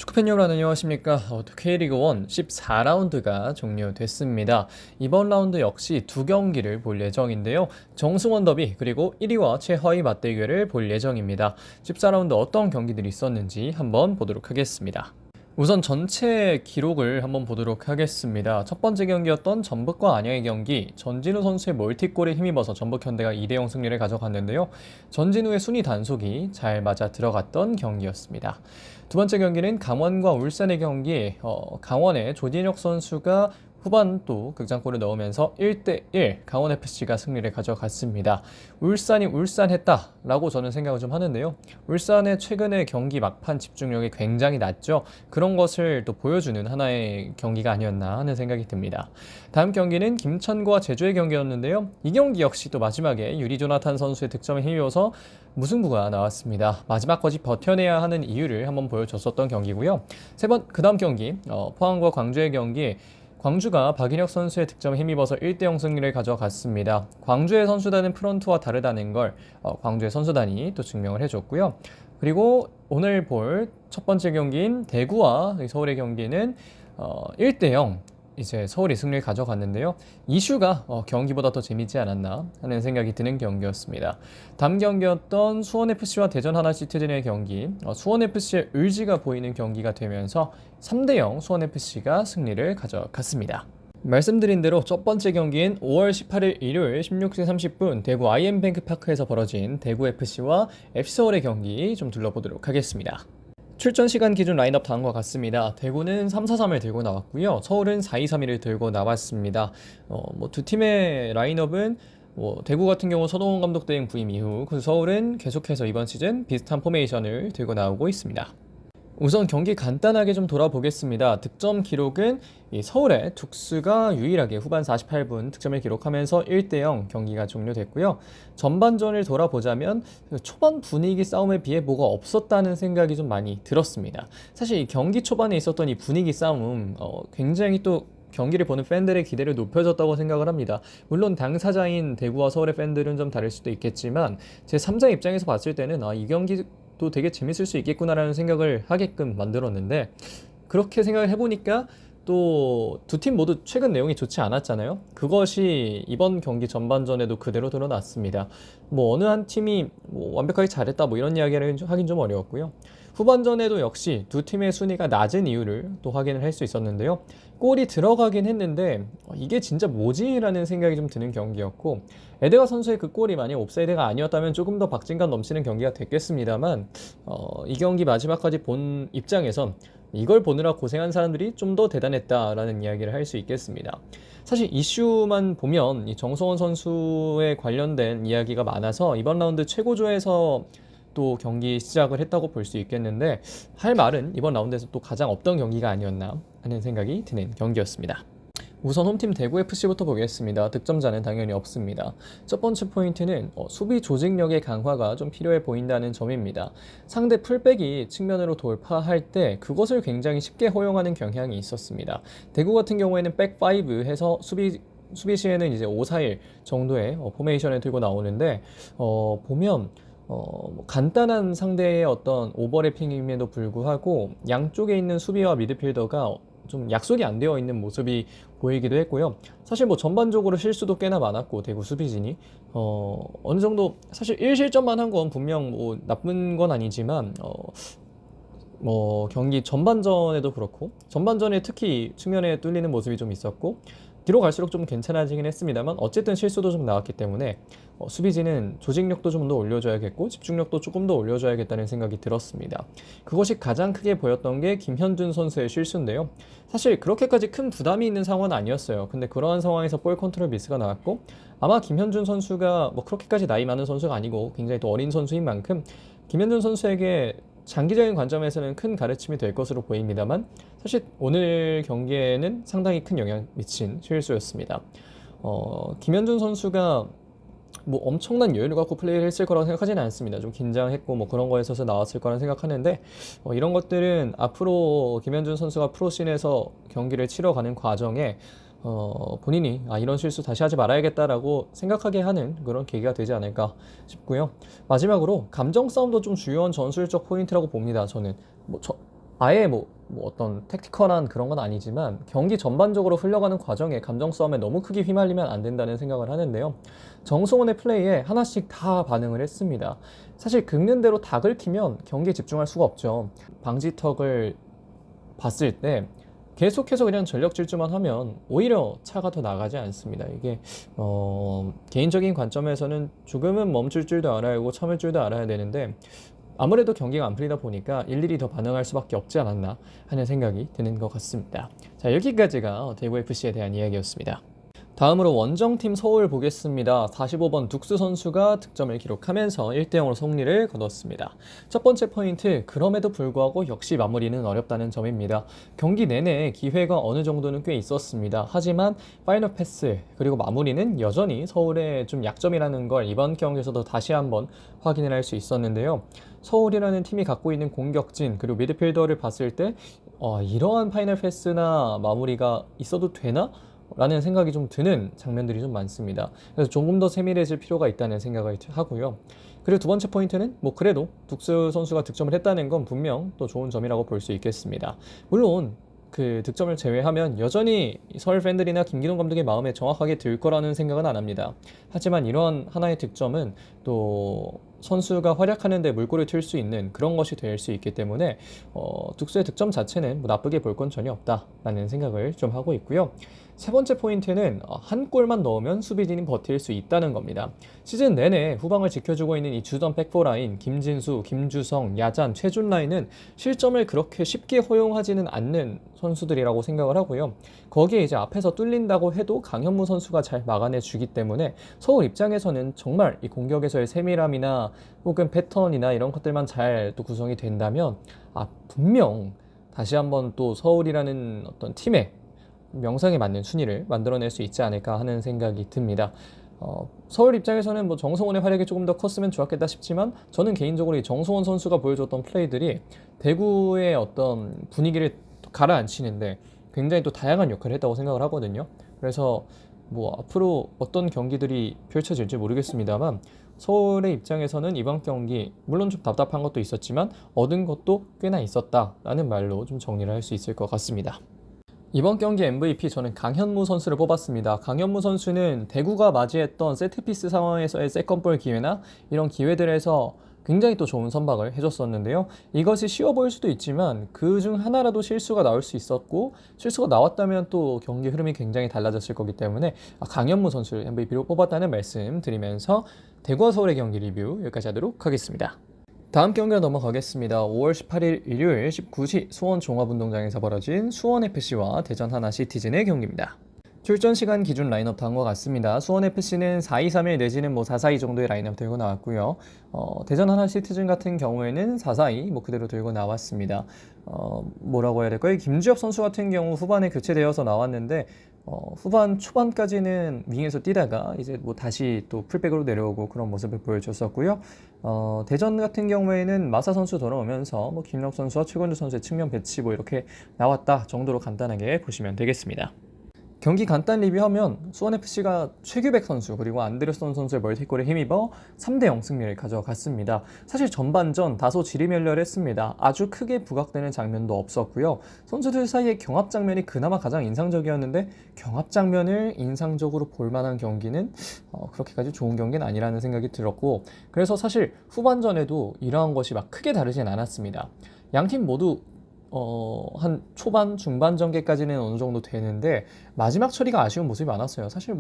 축구팬 여러분 안녕하십니까. K리그 1 14라운드가 종료됐습니다. 이번 라운드 역시 두 경기를 볼 예정인데요. 정승원 더비 그리고 1위와 최하위 맞대결을 볼 예정입니다. 14라운드 어떤 경기들이 있었는지 한번 보도록 하겠습니다. 우선 전체 기록을 한번 보도록 하겠습니다. 첫 번째 경기였던 전북과 안양의 경기, 전진우 선수의 멀티골에 힘입어서 전북현대가 2대0 승리를 가져갔는데요. 전진우의 순위 단속이 잘 맞아 들어갔던 경기였습니다. 두 번째 경기는 강원과 울산의 경기, 강원의 조진혁 선수가 후반 또 극장골을 넣으면서 1대1 강원FC가 승리를 가져갔습니다. 울산이 울산했다라고 저는 생각을 좀 하는데요. 울산의 최근의 경기 막판 집중력이 굉장히 낮죠. 그런 것을 또 보여주는 하나의 경기가 아니었나 하는 생각이 듭니다. 다음 경기는 김천과 제주의 경기였는데요. 이 경기 역시 또 마지막에 유리 조나탄 선수의 득점에 힘입어서 무승부가 나왔습니다. 마지막까지 버텨내야 하는 이유를 한번 보여줬었던 경기고요. 그 다음 경기 포항과 광주의 경기, 광주가 박인혁 선수의 득점에 힘입어서 1대0 승리를 가져갔습니다. 광주의 선수단은 프런트와 다르다는 걸 광주의 선수단이 또 증명을 해줬고요. 그리고 오늘 볼 첫 번째 경기인 대구와 서울의 경기는 1대0 이제 서울이 승리를 가져갔는데요. 이슈가 경기보다 더 재밌지 않았나 하는 생각이 드는 경기였습니다. 다음 경기였던 수원FC와 대전 하나시티즌의 경기, 수원FC의 의지가 보이는 경기가 되면서 3대0 수원FC가 승리를 가져갔습니다. 말씀드린 대로 첫 번째 경기인 5월 18일 일요일 16시 30분 대구 IM뱅크파크에서 벌어진 대구FC와 FC서울의 경기 좀 둘러보도록 하겠습니다. 출전 시간 기준 라인업 다음과 같습니다. 대구는 3-4-3을 들고 나왔고요. 서울은 4-2-3-1을 들고 나왔습니다. 두 팀의 라인업은 대구 같은 경우 서동원 감독 대행 부임 이후 서울은 계속해서 이번 시즌 비슷한 포메이션을 들고 나오고 있습니다. 우선 경기 간단하게 좀 돌아보겠습니다. 득점 기록은 서울의 둑스가 유일하게 후반 48분 득점을 기록하면서 1대0 경기가 종료됐고요. 전반전을 돌아보자면 초반 분위기 싸움에 비해 뭐가 없었다는 생각이 좀 많이 들었습니다. 사실 이 경기 초반에 있었던 이 분위기 싸움 굉장히 또 경기를 보는 팬들의 기대를 높여줬다고 생각을 합니다. 물론 당사자인 대구와 서울의 팬들은 좀 다를 수도 있겠지만 제 3자 입장에서 봤을 때는 이 경기 또 되게 재밌을 수 있겠구나라는 생각을 하게끔 만들었는데, 그렇게 생각을 해보니까 또 두 팀 모두 최근 내용이 좋지 않았잖아요. 그것이 이번 경기 전반전에도 그대로 드러났습니다. 어느 한 팀이 완벽하게 잘했다 이런 이야기를 하긴 좀 어려웠고요. 후반전에도 역시 두 팀의 순위가 낮은 이유를 또 확인을 할 수 있었는데요. 골이 들어가긴 했는데 이게 진짜 뭐지라는 생각이 좀 드는 경기였고, 에드가 선수의 그 골이 만약 옵사이드가 아니었다면 조금 더 박진감 넘치는 경기가 됐겠습니다만 이 경기 마지막까지 본 입장에선 이걸 보느라 고생한 사람들이 좀 더 대단했다라는 이야기를 할 수 있겠습니다. 사실 이슈만 보면 이 정성원 선수에 관련된 이야기가 많아서 이번 라운드 최고조에서 또 경기 시작을 했다고 볼 수 있겠는데, 할 말은 이번 라운드에서 또 가장 없던 경기가 아니었나 하는 생각이 드는 경기였습니다. 우선 홈팀 대구FC부터 보겠습니다. 득점자는 당연히 없습니다. 첫 번째 포인트는 수비 조직력의 강화가 좀 필요해 보인다는 점입니다. 상대 풀백이 측면으로 돌파할 때 그것을 굉장히 쉽게 허용하는 경향이 있었습니다. 대구 같은 경우에는 백5 해서 수비 시에는 이제 5-4-1 정도의 포메이션을 들고 나오는데 보면 간단한 상대의 어떤 오버래핑임에도 불구하고 양쪽에 있는 수비와 미드필더가 좀 약속이 안 되어 있는 모습이 보이기도 했고요. 사실 전반적으로 실수도 꽤나 많았고 대구 수비진이 어느 정도 사실 1실점만 한 건 분명 나쁜 건 아니지만 경기 전반전에도 그렇고 전반전에 특히 측면에 뚫리는 모습이 좀 있었고, 뒤로 갈수록 좀 괜찮아지긴 했습니다만 어쨌든 실수도 좀 나왔기 때문에 수비진은 조직력도 좀 더 올려줘야겠고 집중력도 조금 더 올려줘야겠다는 생각이 들었습니다. 그것이 가장 크게 보였던 게 김현준 선수의 실수인데요. 사실 그렇게까지 큰 부담이 있는 상황은 아니었어요. 근데 그러한 상황에서 볼 컨트롤 미스가 나왔고, 아마 김현준 선수가 그렇게까지 나이 많은 선수가 아니고 굉장히 또 어린 선수인 만큼 김현준 선수에게 장기적인 관점에서는 큰 가르침이 될 것으로 보입니다만, 사실 오늘 경기에는 상당히 큰 영향을 미친 실수였습니다. 김현준 선수가 엄청난 여유를 갖고 플레이를 했을 거라고 생각하지는 않습니다. 좀 긴장했고 그런 거에 있어서 나왔을 거라는 생각하는데, 이런 것들은 앞으로 김현준 선수가 프로씬에서 경기를 치러가는 과정에 본인이 이런 실수 다시 하지 말아야겠다라고 생각하게 하는 그런 계기가 되지 않을까 싶고요. 마지막으로 감정 싸움도 좀 중요한 전술적 포인트라고 봅니다. 저는 아예 뭐 어떤 택티컬한 그런 건 아니지만 경기 전반적으로 흘러가는 과정에 감정 싸움에 너무 크게 휘말리면 안 된다는 생각을 하는데요. 정승원의 플레이에 하나씩 다 반응을 했습니다. 사실 긁는 대로 다 긁히면 경기에 집중할 수가 없죠. 방지턱을 봤을 때 계속해서 그냥 전력 질주만 하면 오히려 차가 더 나가지 않습니다. 이게 개인적인 관점에서는 조금은 멈출 줄도 알아야 하고 참을 줄도 알아야 되는데 아무래도 경기가 안 풀리다 보니까 일일이 더 반응할 수밖에 없지 않았나 하는 생각이 드는 것 같습니다. 자, 여기까지가 대구FC에 대한 이야기였습니다. 다음으로 원정팀 서울 보겠습니다. 45번 둑스 선수가 득점을 기록하면서 1대0으로 승리를 거뒀습니다. 첫 번째 포인트, 그럼에도 불구하고 역시 마무리는 어렵다는 점입니다. 경기 내내 기회가 어느 정도는 꽤 있었습니다. 하지만 파이널 패스 그리고 마무리는 여전히 서울의 좀 약점이라는 걸 이번 경기에서도 다시 한번 확인을 할 수 있었는데요. 서울이라는 팀이 갖고 있는 공격진 그리고 미드필더를 봤을 때 이러한 파이널 패스나 마무리가 있어도 되나? 라는 생각이 좀 드는 장면들이 좀 많습니다. 그래서 조금 더 세밀해질 필요가 있다는 생각을 하고요. 그리고 두 번째 포인트는 그래도 둑스 선수가 득점을 했다는 건 분명 또 좋은 점이라고 볼 수 있겠습니다. 물론 그 득점을 제외하면 여전히 서울 팬들이나 김기동 감독의 마음에 정확하게 들 거라는 생각은 안 합니다. 하지만 이러한 하나의 득점은 또 선수가 활약하는 데 물꼬를 틀 수 있는 그런 것이 될 수 있기 때문에 둑스의 득점 자체는 나쁘게 볼 건 전혀 없다라는 생각을 좀 하고 있고요. 세 번째 포인트는 한 골만 넣으면 수비진이 버틸 수 있다는 겁니다. 시즌 내내 후방을 지켜주고 있는 이 주전 백포라인 김진수, 김주성, 야잔, 최준 라인은 실점을 그렇게 쉽게 허용하지는 않는 선수들이라고 생각을 하고요. 거기에 이제 앞에서 뚫린다고 해도 강현무 선수가 잘 막아내 주기 때문에 서울 입장에서는 정말 이 공격에서의 세밀함이나 혹은 패턴이나 이런 것들만 잘 또 구성이 된다면 분명 다시 한번 또 서울이라는 어떤 팀의 명성에 맞는 순위를 만들어낼 수 있지 않을까 하는 생각이 듭니다. 서울 입장에서는 정성원의 활약이 조금 더 컸으면 좋았겠다 싶지만 저는 개인적으로 이 정성원 선수가 보여줬던 플레이들이 대구의 어떤 분위기를 가라앉히는데 굉장히 또 다양한 역할을 했다고 생각을 하거든요. 그래서 앞으로 어떤 경기들이 펼쳐질지 모르겠습니다만 서울의 입장에서는 이번 경기 물론 좀 답답한 것도 있었지만 얻은 것도 꽤나 있었다라는 말로 좀 정리를 할 수 있을 것 같습니다. 이번 경기 MVP 저는 강현무 선수를 뽑았습니다. 강현무 선수는 대구가 맞이했던 세트피스 상황에서의 세컨볼 기회나 이런 기회들에서 굉장히 또 좋은 선박을 해줬었는데요. 이것이 쉬워 보일 수도 있지만 그중 하나라도 실수가 나올 수 있었고 실수가 나왔다면 또 경기 흐름이 굉장히 달라졌을 거기 때문에 강현무 선수를 MVP로 뽑았다는 말씀 드리면서 대구와 서울의 경기 리뷰 여기까지 하도록 하겠습니다. 다음 경기로 넘어가겠습니다. 5월 18일 일요일 19시 수원 종합운동장에서 벌어진 수원FC와 대전 하나시티즌의 경기입니다. 출전 시간 기준 라인업 다음과 같습니다. 수원FC는 4-2-3-1 내지는 4-4-2 정도의 라인업 들고 나왔고요. 대전 하나시티즌 같은 경우에는 4-4-2 그대로 들고 나왔습니다. 뭐라고 해야 될까요? 김주엽 선수 같은 경우 후반에 교체되어서 나왔는데 후반 초반까지는 윙에서 뛰다가 이제 다시 또 풀백으로 내려오고 그런 모습을 보여줬었고요. 대전 같은 경우에는 마사 선수 돌아오면서 김력 선수와 최건주 선수의 측면 배치 이렇게 나왔다 정도로 간단하게 보시면 되겠습니다. 경기 간단 리뷰하면 수원FC가 최규백 선수 그리고 안데르손 선수의 멀티골에 힘입어 3대0 승리를 가져갔습니다. 사실 전반전 다소 지리멸렬했습니다. 아주 크게 부각되는 장면도 없었고요. 선수들 사이의 경합 장면이 그나마 가장 인상적이었는데 경합 장면을 인상적으로 볼 만한 경기는 그렇게까지 좋은 경기는 아니라는 생각이 들었고 그래서 사실 후반전에도 이러한 것이 크게 다르진 않았습니다. 양팀 모두 한 초반, 중반 전개까지는 어느 정도 되는데 마지막 처리가 아쉬운 모습이 많았어요. 사실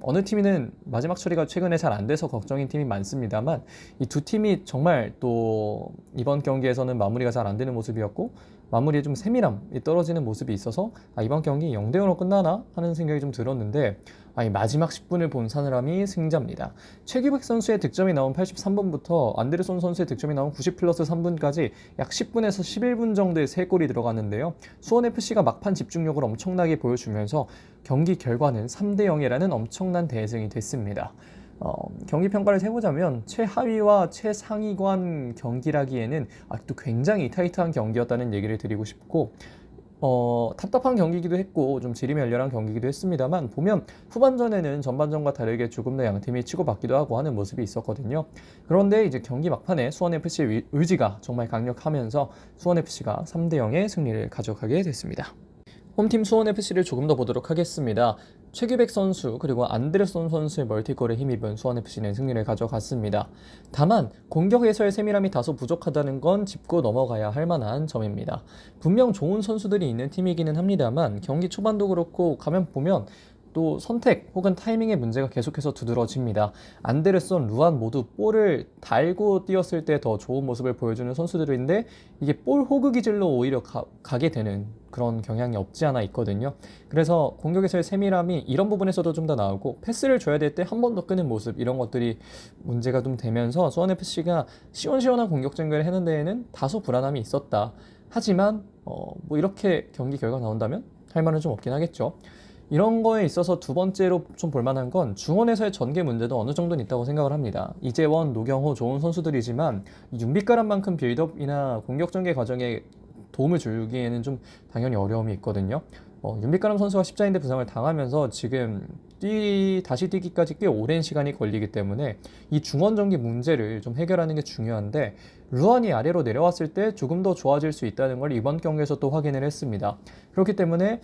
어느 팀이는 마지막 처리가 최근에 잘 안 돼서 걱정인 팀이 많습니다만 이 두 팀이 정말 또 이번 경기에서는 마무리가 잘 안 되는 모습이었고 마무리에 좀 세밀함이 떨어지는 모습이 있어서 이번 경기 0대0으로 끝나나 하는 생각이 좀 들었는데 이 마지막 10분을 본 사람이 승자입니다. 최규백 선수의 득점이 나온 83분부터 안데르손 선수의 득점이 나온 90 플러스 3분까지 약 10분에서 11분 정도의 3골이 들어갔는데요. 수원FC가 막판 집중력을 엄청나게 보여주면서 경기 결과는 3대0이라는 엄청난 대승이 됐습니다. 경기 평가를 해보자면 최하위와 최상위권 경기라기에는 아직도 굉장히 타이트한 경기였다는 얘기를 드리고 싶고 답답한 경기이기도 했고 좀 질이 멸렬한 경기이기도 했습니다만 보면 후반전에는 전반전과 다르게 조금 더 양팀이 치고받기도 하고 하는 모습이 있었거든요. 그런데 이제 경기 막판에 수원FC의 의지가 정말 강력하면서 수원FC가 3대 0의 승리를 가져가게 됐습니다. 홈팀 수원FC를 조금 더 보도록 하겠습니다. 최규백 선수 그리고 안데르손 선수의 멀티골에 힘입은 수원FC는 승리를 가져갔습니다. 다만 공격에서의 세밀함이 다소 부족하다는 건 짚고 넘어가야 할 만한 점입니다. 분명 좋은 선수들이 있는 팀이기는 합니다만 경기 초반도 그렇고 가면 보면 또 선택 혹은 타이밍의 문제가 계속해서 두드러집니다. 안데르손, 루안 모두 볼을 달고 뛰었을 때 더 좋은 모습을 보여주는 선수들인데 이게 볼 호그 기질로 오히려 가게 되는 그런 경향이 없지 않아 있거든요. 그래서 공격에서의 세밀함이 이런 부분에서도 좀 더 나오고 패스를 줘야 될 때 한 번 더 끄는 모습 이런 것들이 문제가 좀 되면서 수원FC가 시원시원한 공격 전개를 해는 데에는 다소 불안함이 있었다. 하지만 뭐 이렇게 경기 결과 나온다면 할 말은 좀 없긴 하겠죠. 이런 거에 있어서 두 번째로 좀 볼만한 건 중원에서의 전개 문제도 어느 정도는 있다고 생각을 합니다. 이재원, 노경호 좋은 선수들이지만 윤빛가람만큼 빌드업이나 공격 전개 과정에 도움을 주기에는 좀 당연히 어려움이 있거든요. 윤빛가람 선수가 십자인대 부상을 당하면서 지금 다시 뛰기까지 꽤 오랜 시간이 걸리기 때문에 이 중원 전개 문제를 좀 해결하는 게 중요한데 루안이 아래로 내려왔을 때 조금 더 좋아질 수 있다는 걸 이번 경기에서 또 확인을 했습니다. 그렇기 때문에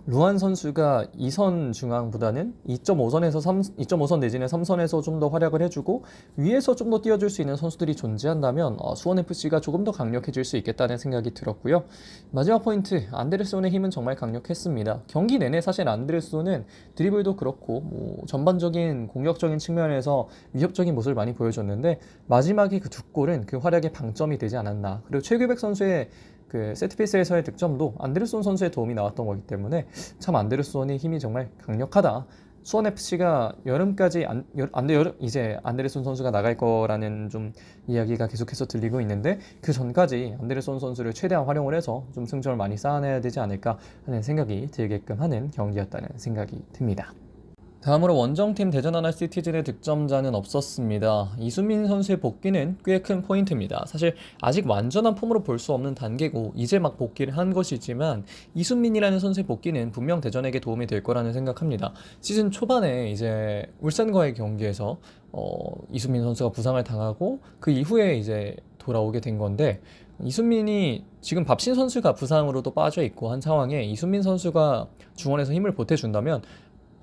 루안 선수가 2선 중앙보다는 2.5선 내지는 3선에서 좀 더 활약을 해주고 위에서 좀 더 띄워줄 수 있는 선수들이 존재한다면 수원FC가 조금 더 강력해질 수 있겠다는 생각이 들었고요. 마지막 포인트, 안데르손의 힘은 정말 강력했습니다. 경기 내내 사실 안데르손은 드리블도 그렇고 뭐 전반적인 공격적인 측면에서 위협적인 모습을 많이 보여줬는데 마지막에 그 두 골은 그 활약의 방점이 되지 않았나. 그리고 최규백 선수의 그 세트피스에서의 득점도 안데르손 선수의 도움이 나왔던 거기 때문에 참 안데르손의 힘이 정말 강력하다. 수원FC가 여름까지 이제 안데르손 선수가 나갈 거라는 좀 이야기가 계속해서 들리고 있는데 그 전까지 안데르손 선수를 최대한 활용을 해서 좀 승점을 많이 쌓아내야 되지 않을까 하는 생각이 들게끔 하는 경기였다는 생각이 듭니다. 다음으로 원정팀 대전 하나시티즌의 득점자는 없었습니다. 이순민 선수의 복귀는 꽤 큰 포인트입니다. 사실 아직 완전한 폼으로 볼 수 없는 단계고 이제 막 복귀를 한 것이지만 이순민이라는 선수의 복귀는 분명 대전에게 도움이 될 거라는 생각합니다. 시즌 초반에 이제 울산과의 경기에서 이순민 선수가 부상을 당하고 그 이후에 이제 돌아오게 된 건데 이순민이 지금 밥신 선수가 부상으로도 빠져 있고 한 상황에 이순민 선수가 중원에서 힘을 보태준다면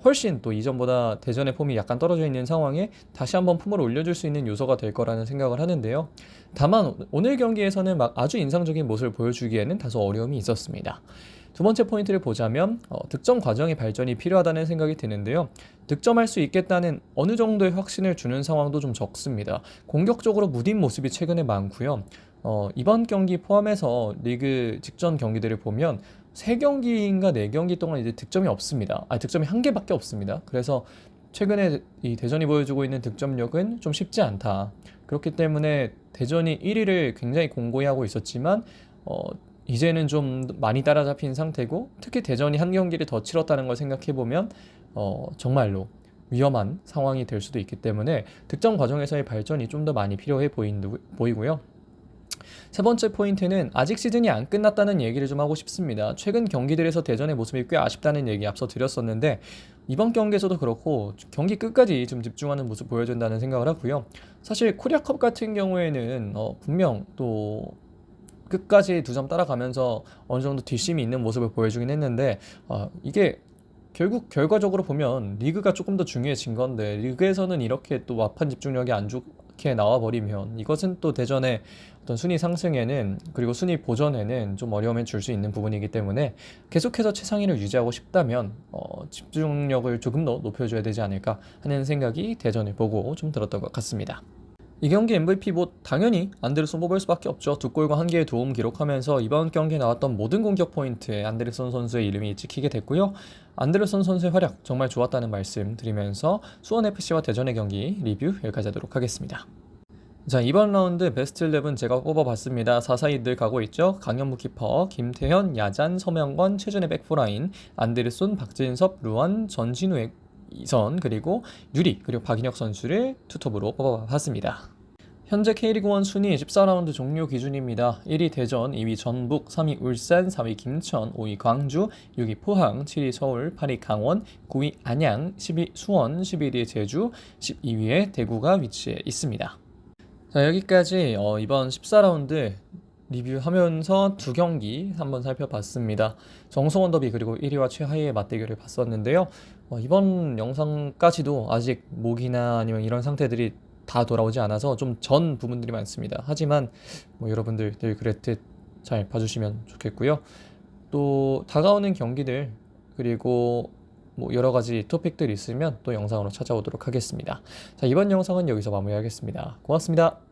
훨씬 또 이전보다 대전의 폼이 약간 떨어져 있는 상황에 다시 한번 폼을 올려줄 수 있는 요소가 될 거라는 생각을 하는데요. 다만 오늘 경기에서는 막 아주 인상적인 모습을 보여주기에는 다소 어려움이 있었습니다. 두 번째 포인트를 보자면 득점 과정의 발전이 필요하다는 생각이 드는데요. 득점할 수 있겠다는 어느 정도의 확신을 주는 상황도 좀 적습니다. 공격적으로 무딘 모습이 최근에 많고요. 이번 경기 포함해서 리그 직전 경기들을 보면 3경기인가 4경기 동안 이제 득점이 없습니다. 득점이 1개밖에 없습니다. 그래서 최근에 이 대전이 보여주고 있는 득점력은 좀 쉽지 않다. 그렇기 때문에 대전이 1위를 굉장히 공고히 하고 있었지만 이제는 좀 많이 따라잡힌 상태고 특히 대전이 한 경기를 더 치렀다는 걸 생각해보면 정말로 위험한 상황이 될 수도 있기 때문에 득점 과정에서의 발전이 좀 더 많이 필요해 보이고요. 세 번째 포인트는 아직 시즌이 안 끝났다는 얘기를 좀 하고 싶습니다. 최근 경기들에서 대전의 모습이 꽤 아쉽다는 얘기 앞서 드렸었는데 이번 경기에서도 그렇고 경기 끝까지 좀 집중하는 모습 보여준다는 생각을 하고요. 사실 코리아컵 같은 경우에는 분명 또 끝까지 2점 따라가면서 어느 정도 뒷심이 있는 모습을 보여주긴 했는데 이게 결국 결과적으로 보면 리그가 조금 더 중요해진 건데 리그에서는 이렇게 또 완판 집중력이 안 좋게 나와버리면 이것은 또 대전의 어떤 순위 상승에는 그리고 순위 보전에는 좀 어려움을 줄 수 있는 부분이기 때문에 계속해서 최상위를 유지하고 싶다면 집중력을 조금 더 높여줘야 되지 않을까 하는 생각이 대전을 보고 좀 들었던 것 같습니다. 이 경기 MVP 뭐 당연히 안데르손 뽑을 수밖에 없죠. 2골과 1개의 도움 기록하면서 이번 경기에 나왔던 모든 공격 포인트에 안데르손 선수의 이름이 찍히게 됐고요. 안데르손 선수의 활약 정말 좋았다는 말씀 드리면서 수원FC와 대전의 경기 리뷰 여기까지 하도록 하겠습니다. 자, 이번 라운드 베스트 11 제가 뽑아봤습니다. 4-4-2 늘 가고 있죠. 강현무 키퍼, 김태현, 야잔, 서명건, 최준의 백포라인, 안데르손, 박진섭, 루안, 전진우의 이선 그리고 유리 그리고 박인혁 선수를 투톱으로 뽑아봤습니다. 현재 K리그 1 순위 14라운드 종료 기준입니다. 1위 대전, 2위 전북, 3위 울산, 4위 김천, 5위 광주, 6위 포항, 7위 서울, 8위 강원, 9위 안양, 10위 수원, 11위 제주, 12위에 대구가 위치해 있습니다. 자, 여기까지 이번 14라운드 리뷰하면서 두 경기 한번 살펴봤습니다. 정승원 더비 그리고 1위와 최하위의 맞대결을 봤었는데요. 이번 영상까지도 아직 목이나 아니면 이런 상태들이 다 돌아오지 않아서 좀 전 부분들이 많습니다. 하지만 여러분들 늘 그랬듯 잘 봐주시면 좋겠고요. 또 다가오는 경기들 그리고 여러 가지 토픽들 있으면 또 영상으로 찾아오도록 하겠습니다. 자, 이번 영상은 여기서 마무리하겠습니다. 고맙습니다.